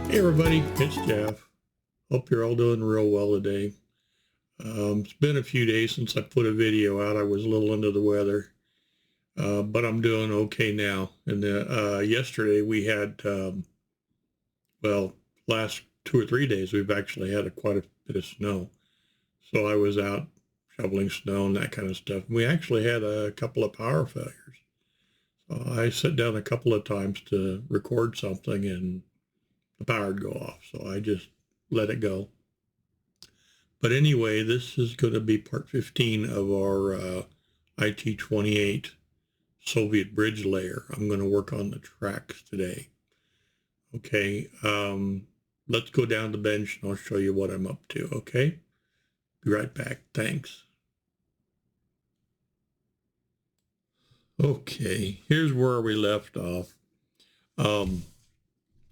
Hey everybody, it's Jeff. Hope you're all doing real well today. It's been a few days since I put a video out. I was a little under the weather, but I'm doing okay now. And yesterday we had, well, last 2 or 3 days we've actually had quite a bit of snow. So I was out shoveling snow and that kind of stuff. We actually had a couple of power failures. So I sat down a couple of times to record something and the power would go off. So I just let it go. But anyway, this is going to be part 15 of our IT-28 Soviet bridge layer. I'm going to work on the tracks today. Okay, let's go down the bench and I'll show you what I'm up to, okay? Be right back. Thanks. Okay, here's where we left off.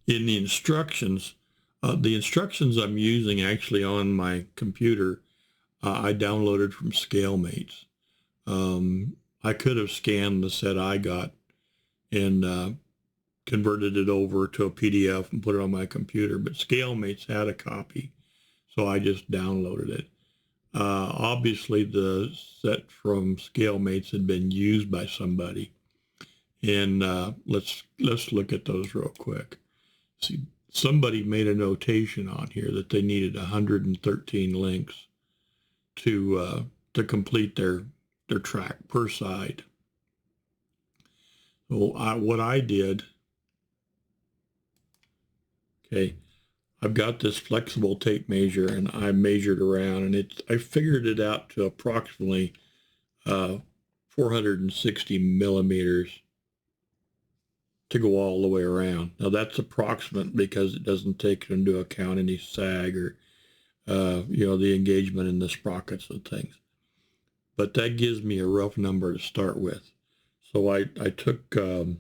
In the instructions I'm using actually on my computer, I downloaded from ScaleMates. I could have scanned the set I got and converted it over to a PDF and put it on my computer, but ScaleMates had a copy, so I just downloaded it. Obviously, the set from ScaleMates had been used by somebody, and let's look at those real quick. See, somebody made a notation on here that they needed 113 links to complete their track per side. So what I did, okay, I've got this flexible tape measure and I measured around and I figured it out to approximately 460 millimeters to go all the way around. Now that's approximate because it doesn't take into account any sag or the engagement in the sprockets and things. But that gives me a rough number to start with. So I took, I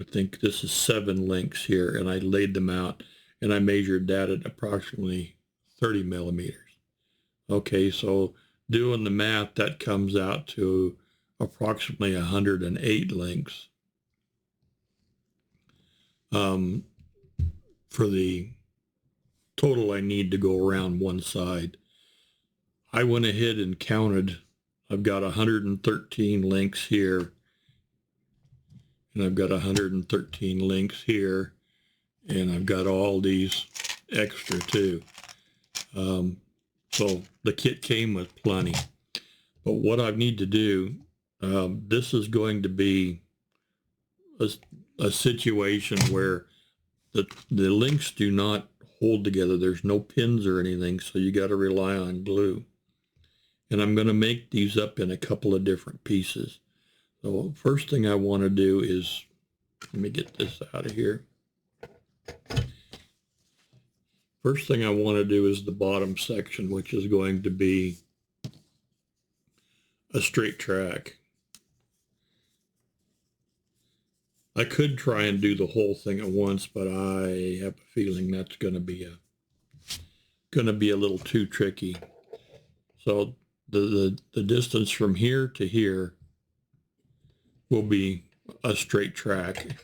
think this is 7 links here, and I laid them out and I measured that at approximately 30 millimeters. Okay, so doing the math, that comes out to approximately 108 links. For the total I need to go around one side. I went ahead and counted. I've got 113 links here, and I've got 113 links here, and I've got all these extra too. So the kit came with plenty. But what I need to do, this is going to be a situation where the links do not hold together. There's no pins or anything, so you got to rely on glue. And I'm going to make these up in a couple of different pieces. So first thing I want to do is, let me get this out of here. First thing I want to do is the bottom section, which is going to be a straight track. I could try and do the whole thing at once, but I have a feeling that's going to be a little too tricky. So the distance from here to here will be a straight track,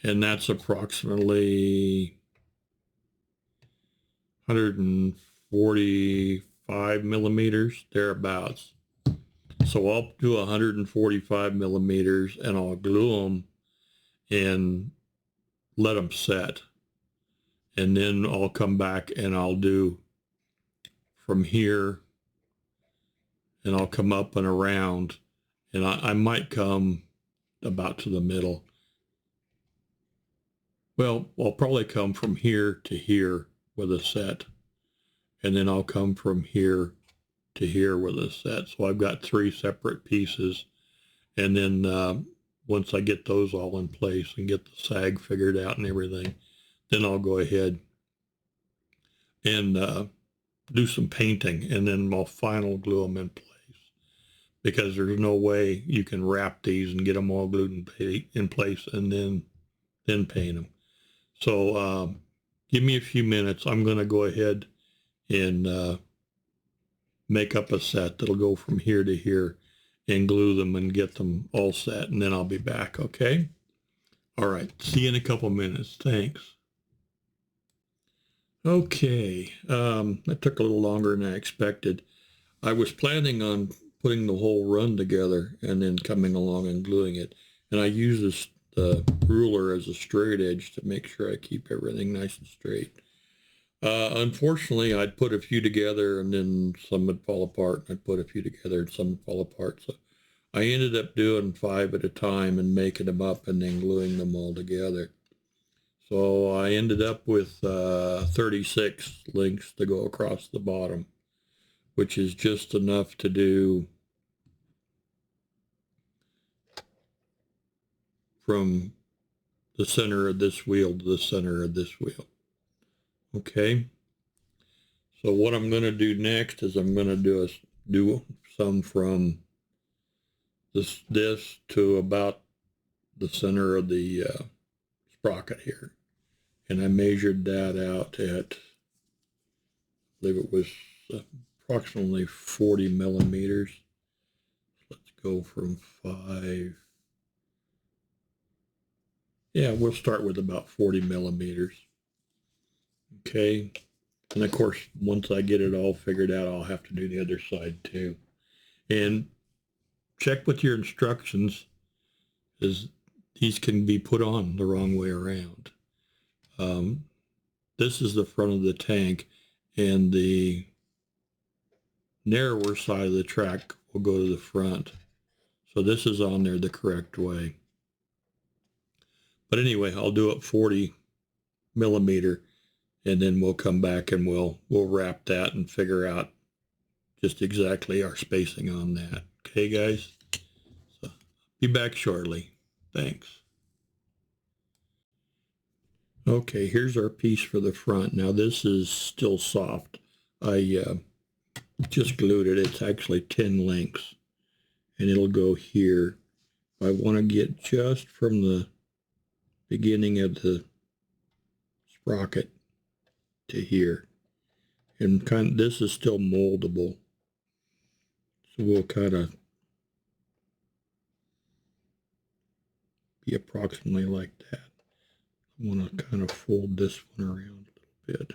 and that's approximately 145 millimeters, thereabouts. So I'll do 145 millimeters and I'll glue them and let them set. And then I'll come back and I'll do from here and I'll come up and around, and I might come about to the middle. Well, I'll probably come from here to here with a set, and then I'll come from here to here with a set. So I've got 3 separate pieces, and then once I get those all in place and get the sag figured out and everything, then I'll go ahead and do some painting, and then I'll final glue them in place, because there's no way you can wrap these and get them all glued in place and then paint them. So give me a few minutes. I'm going to go ahead and make up a set that'll go from here to here and glue them and get them all set, and then I'll be back, okay? All right, see you in a couple minutes. Thanks. Okay, that took a little longer than I expected. I was planning on putting the whole run together and then coming along and gluing it. And I use this ruler as a straight edge to make sure I keep everything nice and straight. Unfortunately, I'd put a few together and then some would fall apart. I'd put a few together and some would fall apart. So I ended up doing 5 at a time and making them up and then gluing them all together. So I ended up with 36 links to go across the bottom, which is just enough to do from the center of this wheel to the center of this wheel. Okay. So what I'm going to do next is I'm going to do some from this to about the center of the sprocket here. And I measured that out at, I believe it was approximately 40 millimeters. Let's go from 5. Yeah, we'll start with about 40 millimeters. Okay. And of course, once I get it all figured out, I'll have to do the other side too. And check with your instructions, as these can be put on the wrong way around. This is the front of the tank, and the narrower side of the track will go to the front. So this is on there the correct way. But anyway, I'll do it 40 millimeter, and then we'll come back and we'll wrap that and figure out just exactly our spacing on that. Okay, guys? So be back shortly. Thanks. Okay, here's our piece for the front. Now this is still soft. I just glued it. It's actually 10 links, and it'll go here. I want to get just from the beginning of the sprocket to here. And this is still moldable. So we'll kind of be approximately like that. I want to kind of fold this one around a little bit.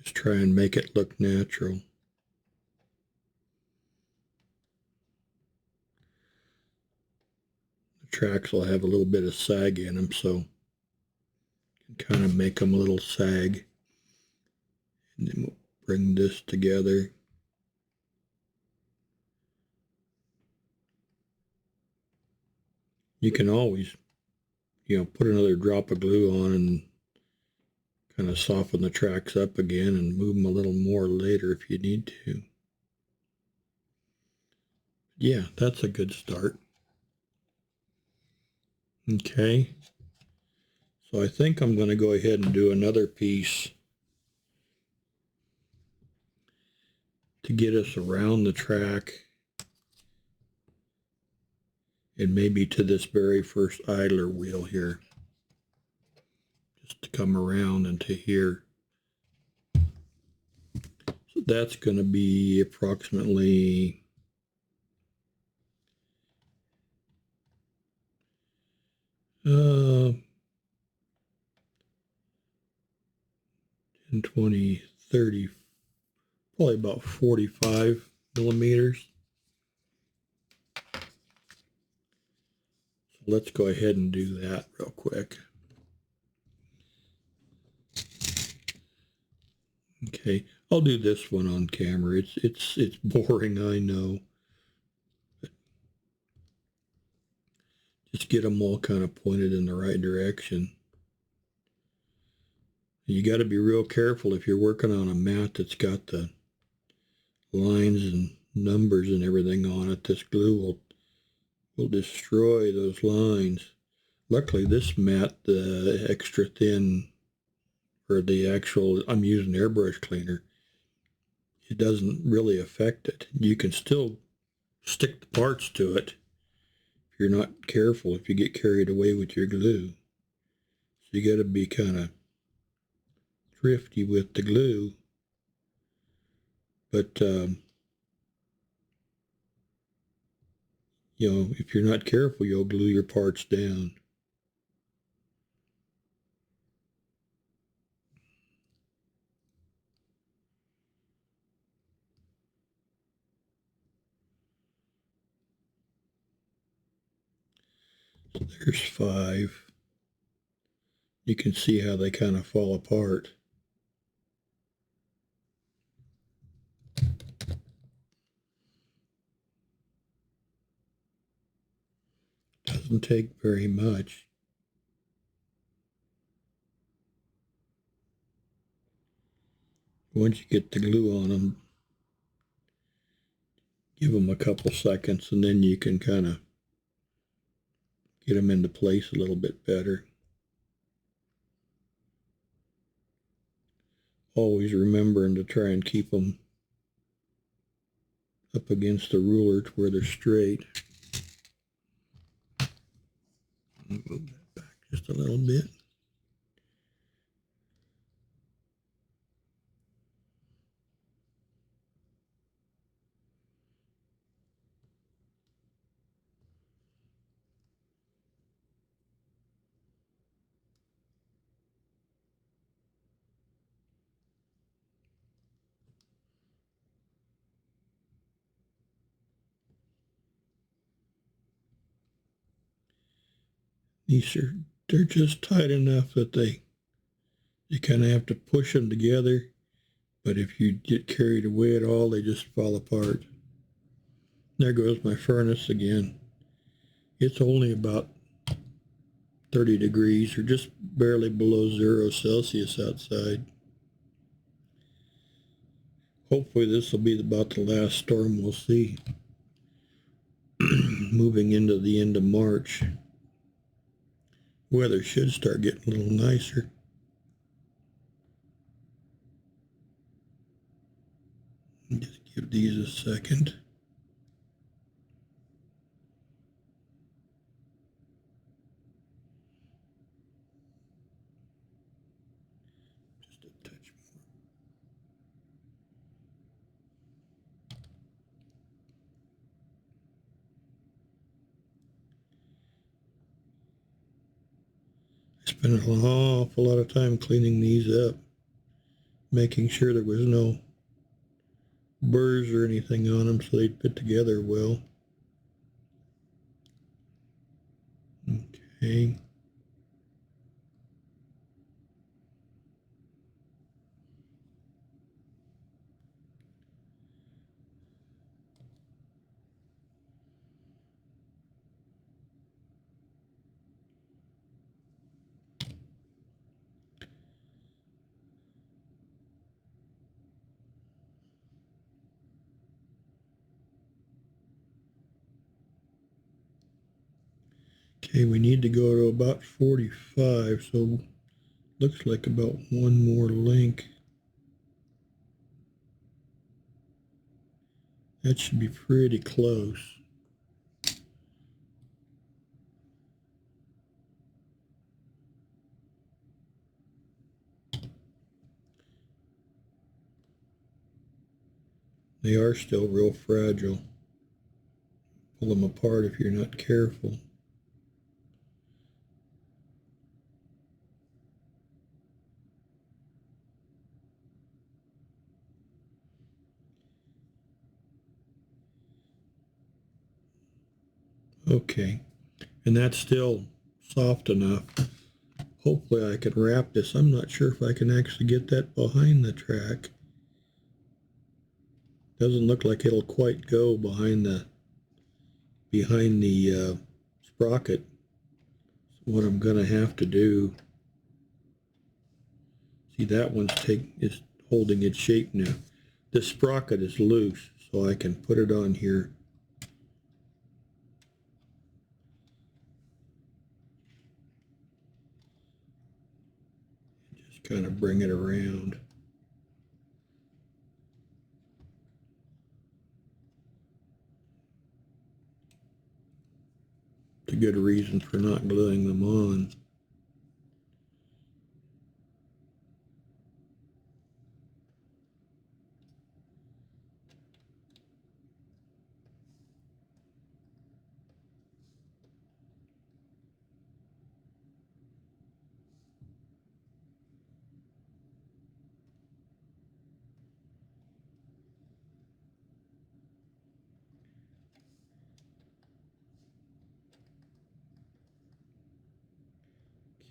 Just try and make it look natural. The tracks will have a little bit of sag in them, so you can kind of make them a little sag. And then we'll bring this together. You can always, put another drop of glue on and kind of soften the tracks up again and move them a little more later if you need to. Yeah, that's a good start. Okay. So I think I'm going to go ahead and do another piece to get us around the track and maybe to this very first idler wheel here. Just to come around and to here. So that's going to be approximately 10, 20, 30, probably about 45 millimeters. So let's go ahead and do that real quick. Okay, I'll do this one on camera. It's boring, I know. But just get them all kind of pointed in the right direction. You got to be real careful if you're working on a mat that's got the lines and numbers and everything on it. This glue will destroy those lines. Luckily, this mat, the extra thin, or the actual, I'm using airbrush cleaner, it doesn't really affect it. You can still stick the parts to it if you're not careful, if you get carried away with your glue. So you got to be kind of thrifty with the glue. But You know, if you're not careful, you'll glue your parts down. So there's 5. You can see how they kind of fall apart. Doesn't take very much. Once you get the glue on them, give them a couple seconds, and then you can kind of get them into place a little bit better. Always remembering to try and keep them up against the ruler to where they're straight. Move that back just a little bit. They're just tight enough that you kind of have to push them together, but if you get carried away at all, they just fall apart. There goes my furnace again. It's only about 30 degrees or just barely below 0 Celsius outside. Hopefully this will be about the last storm we'll see. Moving into the end of March. Weather should start getting a little nicer. Just give these a second. Just a touch more. I spent an awful lot of time cleaning these up, making sure there was no burrs or anything on them so they'd fit together well. Okay. Okay, we need to go to about 45, so looks like about one more link. That should be pretty close. They are still real fragile. Pull them apart if you're not careful. Okay, and that's still soft enough. Hopefully I can wrap this. I'm not sure if I can actually get that behind the track. Doesn't look like it'll quite go behind the sprocket. So what I'm gonna have to do, see that one's is holding its shape now. This sprocket is loose, so I can put it on here. Just kind of bring it around. It's a good reason for not gluing them on.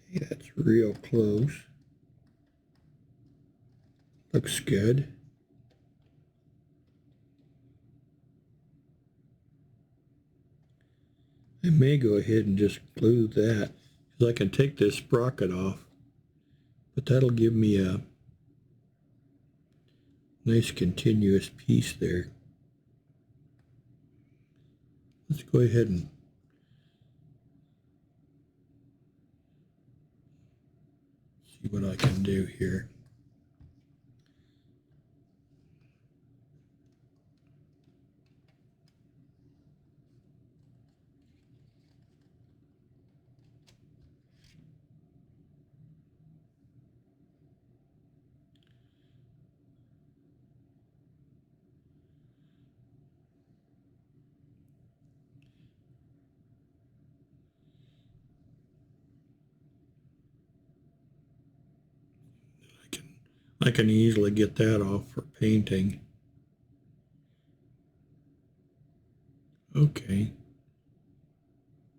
Okay, that's real close. Looks good. I may go ahead and just glue that, because I can take this sprocket off, but that'll give me a nice continuous piece there. Let's go ahead and see what I can do here. I can easily get that off for painting. Okay.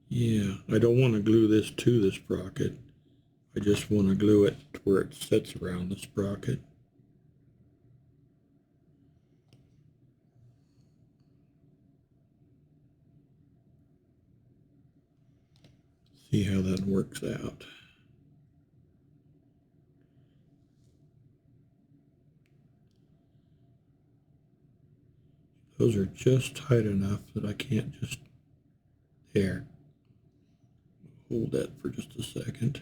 Yeah, I don't want to glue this to the sprocket. I just want to glue it to where it sits around the sprocket. See how that works out. Those are just tight enough that I can't just, there. Hold that for just a second.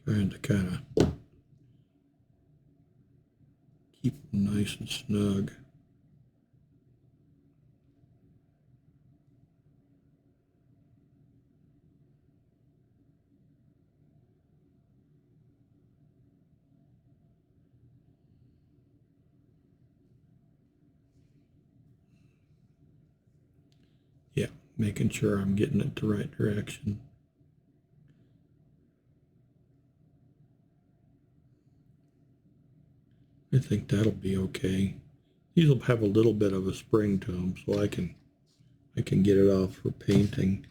Trying to kind of keep them nice and snug. Yeah, making sure I'm getting it the right direction. I think that'll be okay. These will have a little bit of a spring to them, so I can get it off for painting.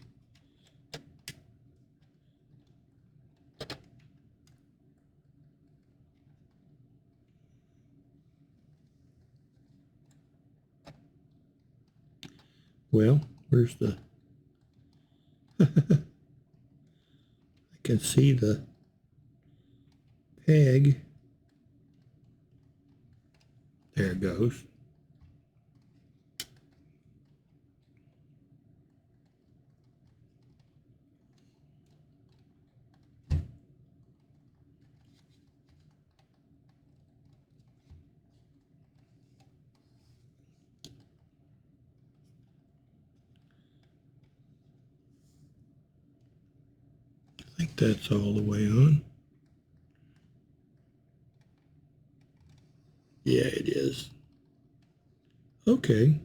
Well, where's the... I can see the peg. There it goes. I think that's all the way on. Yeah, it is. Okay.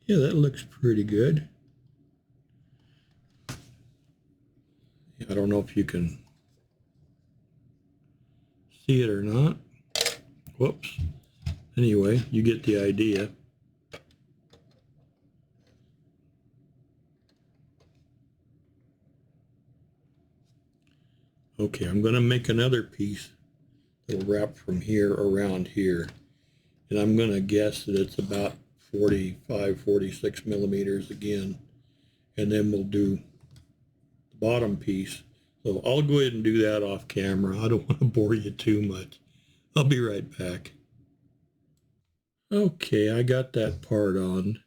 Yeah, that looks pretty good. I don't know if you can see it or not. Whoops. Anyway, you get the idea. Okay, I'm going to make another piece that'll wrap from here around here. And I'm going to guess that it's about 45, 46 millimeters again. And then we'll do the bottom piece. So I'll go ahead and do that off camera. I don't want to bore you too much. I'll be right back. Okay, I got that part on.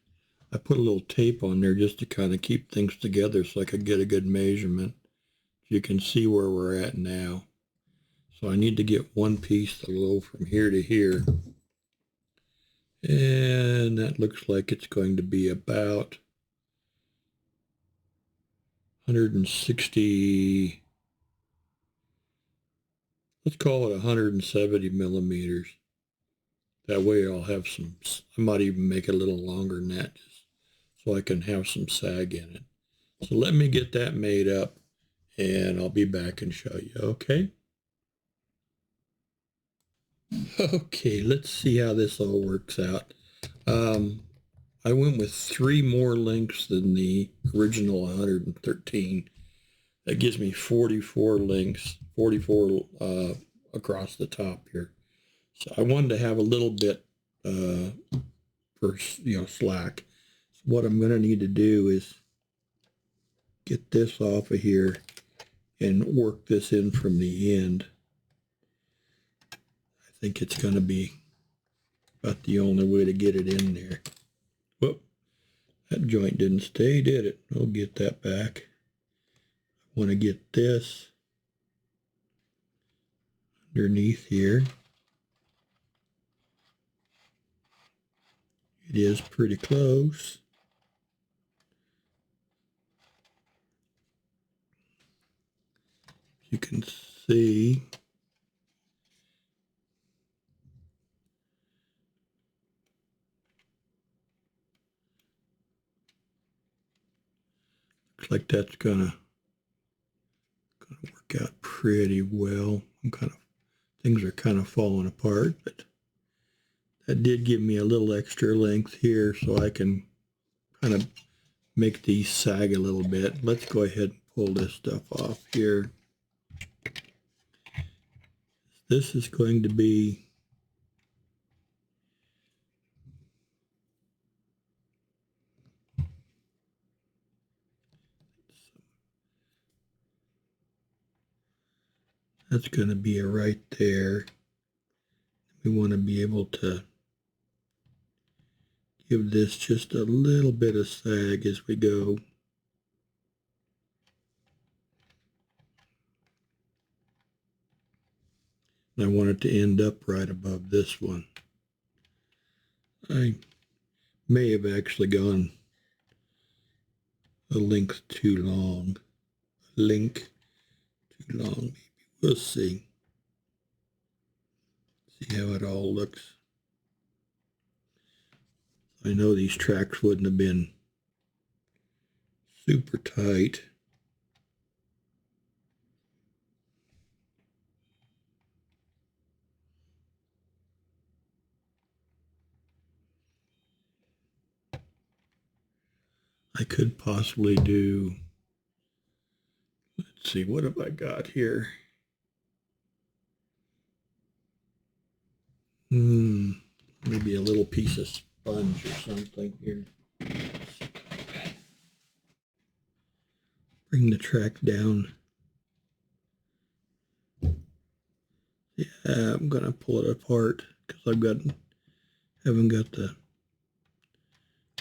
I put a little tape on there just to kind of keep things together so I could get a good measurement. You can see where we're at now. So I need to get one piece that'll go from here to here. And that looks like it's going to be about 160, let's call it 170 millimeters. That way I'll have some, I might even make it a little longer than that, just so I can have some sag in it. So let me get that made up, and I'll be back and show you, okay? Okay, let's see how this all works out. I went with 3 more links than the original 113. That gives me 44 links, 44 across the top here. So I wanted to have a little bit for slack. So what I'm going to need to do is get this off of here and work this in from the end. I think it's going to be about the only way to get it in there. Whoop, that joint didn't stay, did it? I'll get that back. I want to get this underneath here. It is pretty close. You can see looks like that's gonna work out pretty well. Things are kind of falling apart, but that did give me a little extra length here so I can kind of make these sag a little bit. Let's go ahead and pull this stuff off here. This is going to be that's going to be right there. We want to be able to give this just a little bit of sag as we go. And I want it to end up right above this one. I may have actually gone a length too long. Maybe. We'll see. See how it all looks. I know these tracks wouldn't have been super tight. I could possibly do, let's see, what have I got here? Maybe a little piece of sponge or something here. Bring the track down. Yeah, I'm gonna pull it apart because haven't got the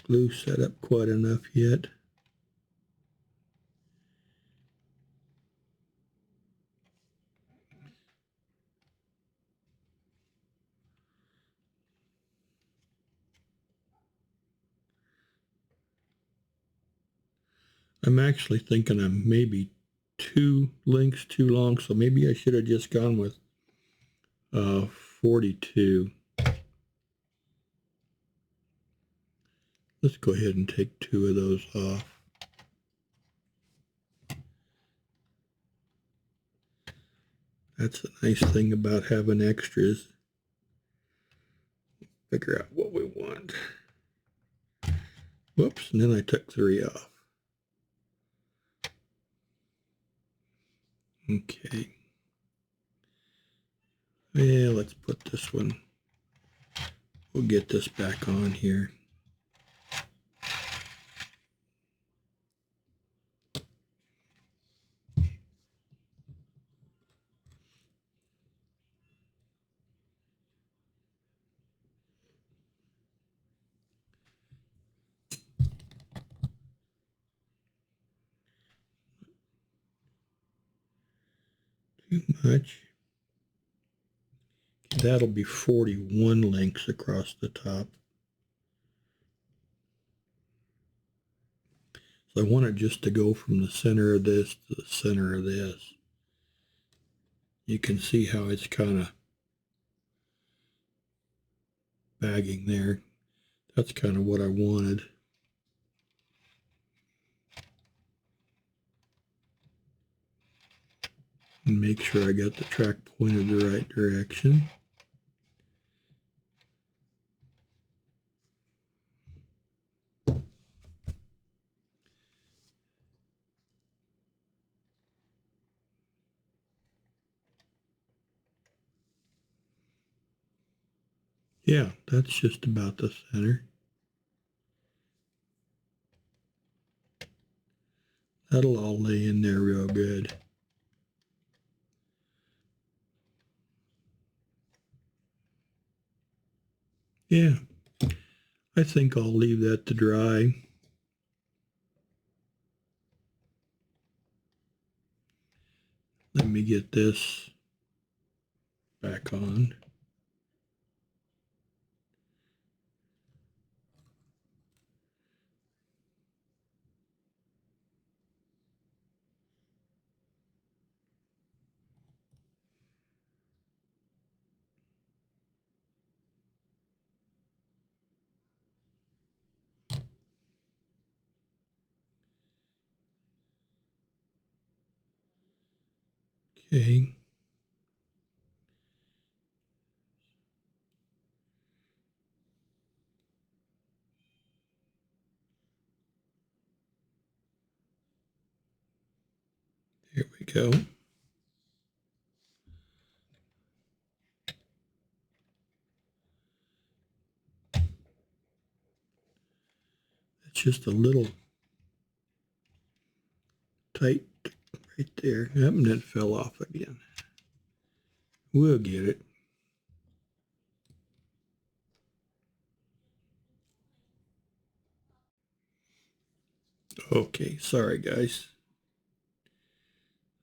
glue set up quite enough yet. I'm actually thinking I'm maybe 2 links too long, so maybe I should have just gone with 42. Let's go ahead and take 2 of those off. That's the nice thing about having extras. Figure out what we want. Whoops, and then I took 3 off. Okay. Yeah, let's put this one. We'll get this back on here. Too much. That'll be 41 links across the top. So I want it just to go from the center of this to the center of this. You can see how it's kind of bagging there. That's kind of what I wanted. And make sure I got the track pointed the right direction. Yeah, that's just about the center. That'll all lay in there real good. Yeah, I think I'll leave that to dry. Let me get this back on. Okay. Here we go. It's just a little tight right there. Yep, and it fell off again. We'll get it. Okay, sorry guys.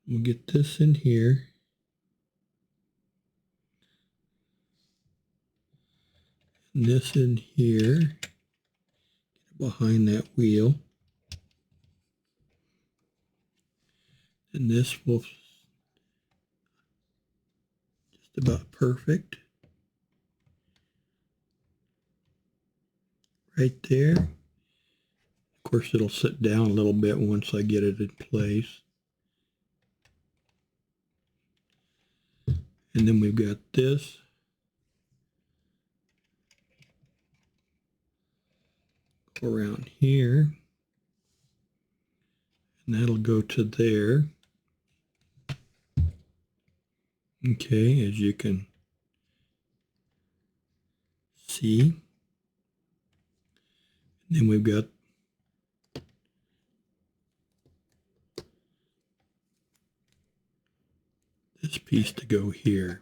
We'll get this in here. And this in here. Get it behind that wheel. And this will just about perfect. Right there. Of course, it'll sit down a little bit once I get it in place. And then we've got this. Go around here. And that'll go to there. Okay, as you can see. And then we've got this piece to go here.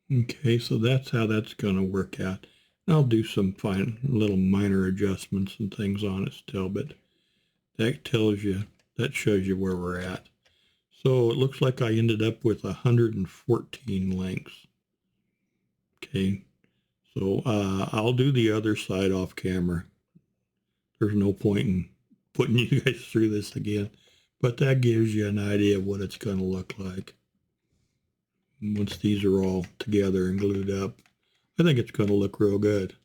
Okay, so that's how that's going to work out. I'll do some fine little minor adjustments and things on it still, but that tells you, that shows you where we're at. So it looks like I ended up with 114 links. Okay, so I'll do the other side off camera. There's no point in putting you guys through this again, but that gives you an idea of what it's going to look like once these are all together and glued up. I think it's going to look real good.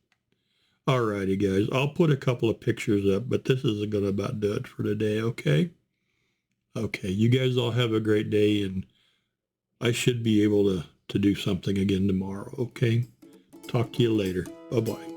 Alrighty guys, I'll put a couple of pictures up, but this is going to about do it for today, okay? Okay, you guys all have a great day, and I should be able to do something again tomorrow, okay? Talk to you later. Bye-bye.